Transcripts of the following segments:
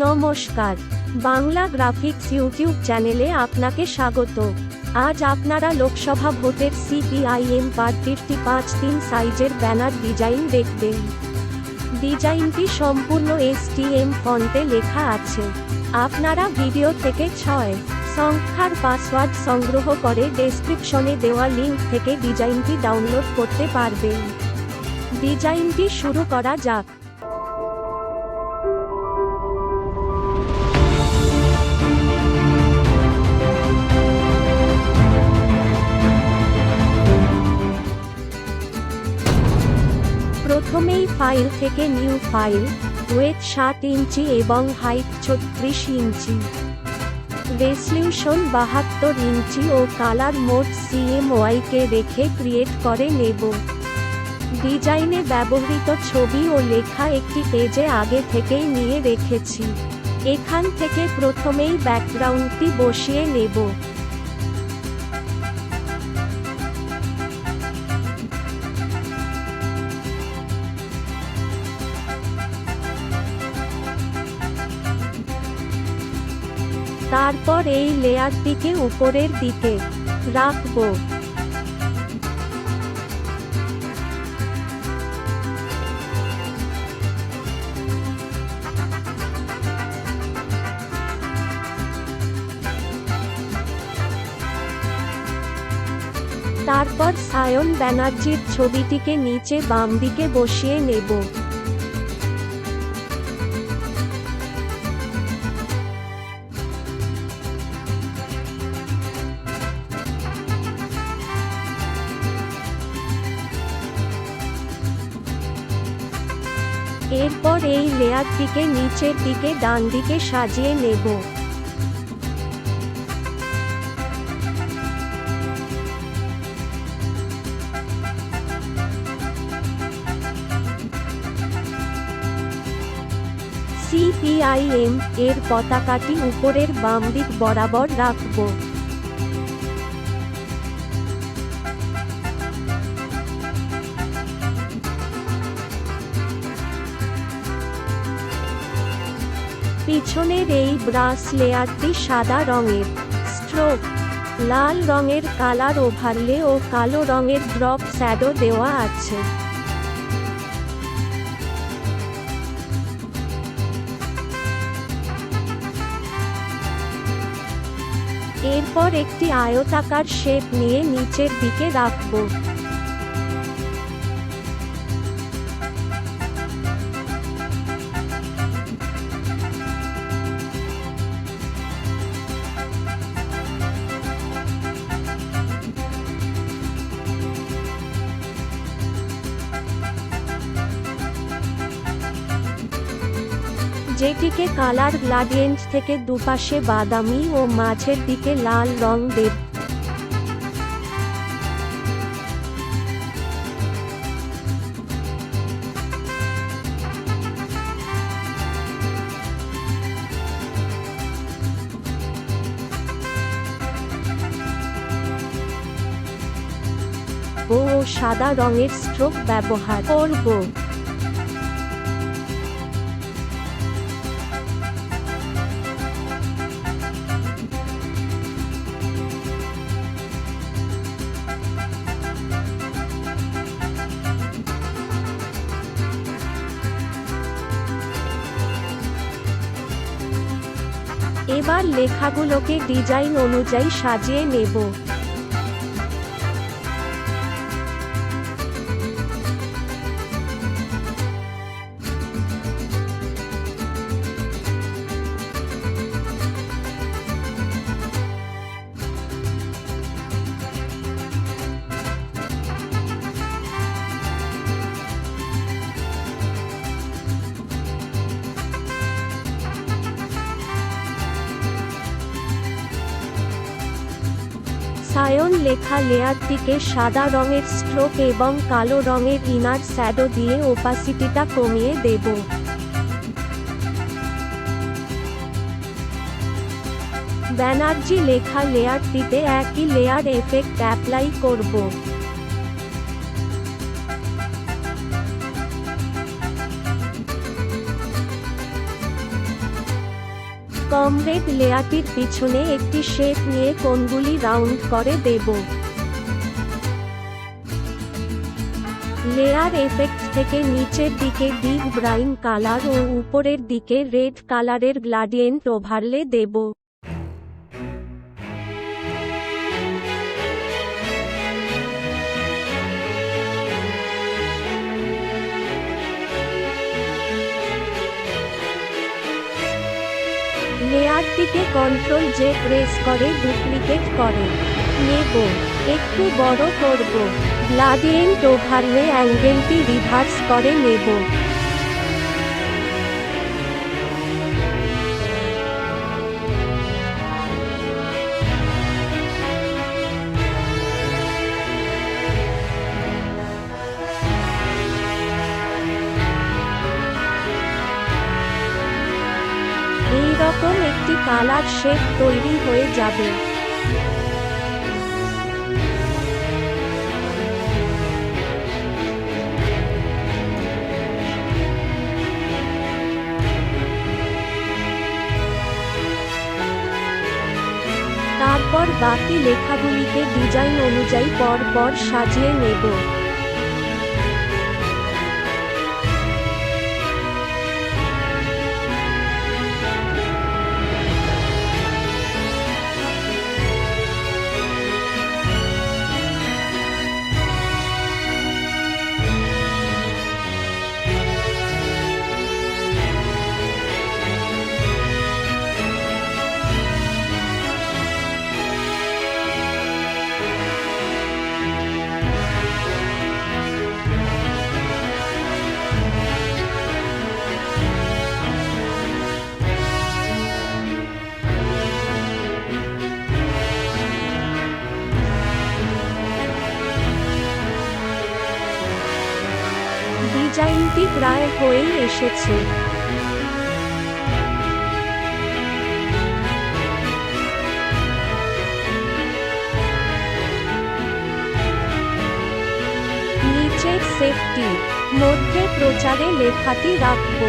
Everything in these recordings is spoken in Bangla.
নমস্কার, বাংলা গ্রাফিক্স ইউটিউব চ্যানেলে আপনাকে স্বাগত। আজ আপনারা লোকসভা ভোটের সিপিআইএম পার্টির 5-3 সাইজের ব্যানার ডিজাইন দেখবেন। ডিজাইনটি সম্পূর্ণ এসটিএম ফন্টে লেখা আছে। আপনারা ভিডিও থেকে 6 সংখ্যার পাসওয়ার্ড সংগ্রহ করে ডেসক্রিপশনে দেওয়া লিঙ্ক থেকে ডিজাইনটি ডাউনলোড করতে পারবেন। ডিজাইনটি শুরু করা যাক। প্রথমেই ফাইল থেকে নিউ ফাইল, ওয়েট 7 ইঞ্চি এবং হাইট 36 ইঞ্চি, রেজলিউশন 72 ইঞ্চি ও কালার মোড CMYK কে রেখে ক্রিয়েট করে নেব। ডিজাইনে ব্যবহৃত ছবি ও লেখা একটি পেজে আগে থেকেই নিয়ে রেখেছি। এখান থেকে প্রথমেই ব্যাকগ্রাউন্ডটি বসিয়ে নেব। তারপর এই লেয়ারটিকে উপরের দিকে রাখব। তারপর সায়ন ব্যানার্জির ছবিটিকে নিচে বাম দিকে বসিয়ে নেব। এরপর এই লেয়ারটিকে নিচের দিকে ডান দিকে সাজিয়ে নেব। সিপিআইএম এর পতাকাটি উপরের বাম দিক বরাবর রাখব। পিছনের এই ব্রাশ লেয়ারটি সাদা রঙের, স্ট্রোক লাল রঙের কালার ওভারলে ও কালো রঙের ড্রপ শ্যাডো দেওয়া আছে। এরপর একটি আয়তাকার শেপ নিয়ে নিচের দিকে রাখব। যেটিকে কালার গ্রেডিয়েন্ট থেকে দুপাশে বাদামি ও মাঝের দিকে লাল রং দেব। ও সাদা রঙের স্ট্রোক ব্যবহার করব। এবার লেখাগুলোকে ডিজাইন অনুযায়ী সাজিয়ে নেব। সায়ন লেখা লেয়ারটিকে সাদা রঙের স্ট্রোক এবং কালো রঙের ইনার শ্যাডো দিয়ে ওপাসিটিটা কমিয়ে দেব। ব্যানার্জি লেখা লেয়ারটিতে একই লেয়ার এফেক্ট অ্যাপ্লাই করব। কমরেড লেয়ারটির পিছনে একটি শেপ নিয়ে কোণগুলি রাউন্ড করে দেব। লেয়ার এফেক্ট থেকে নিচের দিকে ডিপ ব্রাউন কালার ও উপরের দিকে রেড কালারের গ্রেডিয়েন্ট ওভারলে দেব। লেয়ারটিকে কন্ট্রোল জে প্রেস করে ডুপ্লিকেট করে নেব। একটু বড় করব। গ্রেডিয়েন্ট ওভারলে অ্যাঙ্গেলটি রিভার্স করে নেব। এইরকম একটি কালার শেড তৈরি হয়ে যাবে। তারপর বাকি লেখাগুলিকে ডিজাইন অনুযায়ী পর পর সাজিয়ে নেব। ডিজাইনটি প্রায় হয়েই এসেছে। নিচের সেটটি মধ্যে প্রচারে লেখাটি রাখব।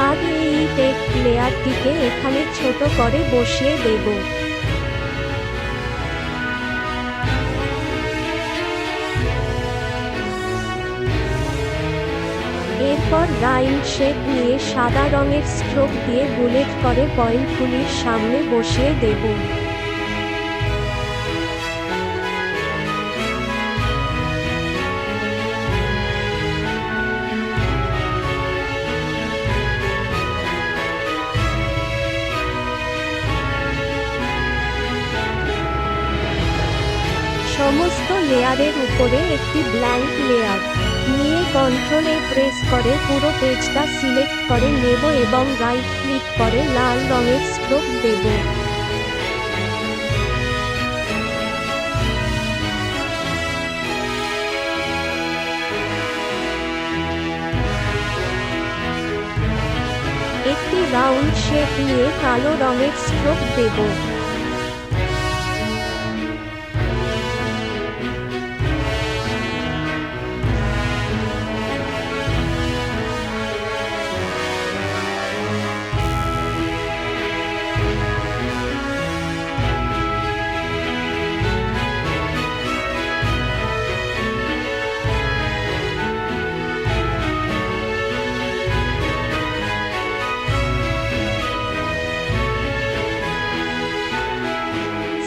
আর এই টেক্সট লেয়ারটিকে এখানে ছোট করে বসিয়ে দেব। এরপর রাউন্ড শেপ নিয়ে সাদা রঙের স্ট্রোক দিয়ে বুলেট করে পয়েন্টগুলির সামনে বসিয়ে দেব। সমস্ত লেয়ারের উপরে একটি ব্ল্যাঙ্ক লেয়ার নিয়ে কন্ট্রোল এ প্রেস করে পুরো পেজটা সিলেক্ট করে নেব এবং রাইট ক্লিক করে লাল রঙের স্ট্রোক দেব। একটি রাউন্ড শেপ নিয়ে কালো রঙের স্ট্রোক দেব।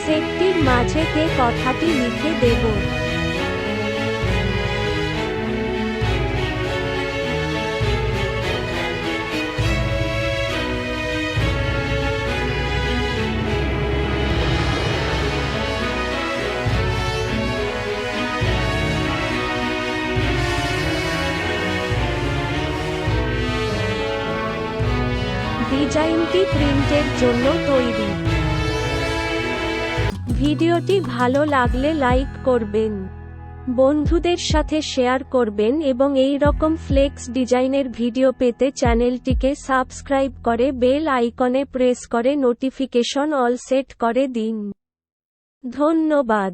সেটটির মাঝে কে কথাটি লিখে দেব। ডিজাইনটি প্রিন্টের জন্য তৈরি। ভিডিওটি ভালো লাগলে লাইক করবেন, বন্ধুদের সাথে শেয়ার করবেন এবং এই রকম ফ্লেক্স ডিজাইনের ভিডিও পেতে চ্যানেলটিকে সাবস্ক্রাইব করে বেল আইকনে প্রেস করে নোটিফিকেশন অল সেট করে দিন। ধন্যবাদ।